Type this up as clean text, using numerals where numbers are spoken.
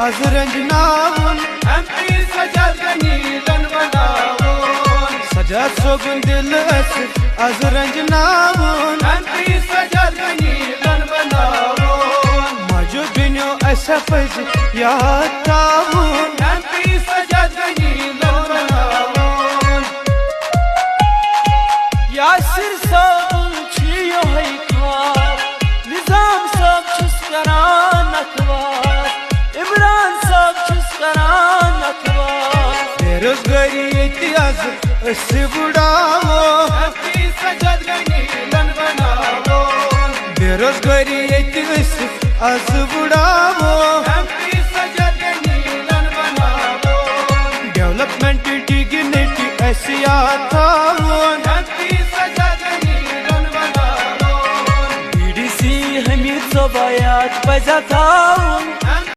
az रंजनावन MP सजद नीलन बनावन सजद सोगुन दिल az रंजनावन MP सजद नीलन बनावन मजो बिन्यो ऐसा फज याद तावन MP सजद नीलन बनावन यासिर साबुन छियो है ख्वाब निजाम सब छुस करान अखबार इमरान सब छुस करान अखबार बेरोजगारी इतिहास ऐसे बुढ़ावो MP सजद नीलन बनावन बेरोजगारी इतिहास आज बुढ़ावो MP सजद नीलन बनावन डेवलपमेंट डिग्निटी ऐसी आतावन MP सजद नीलन बनावन BDC हमीद सोबायात बजा थाउन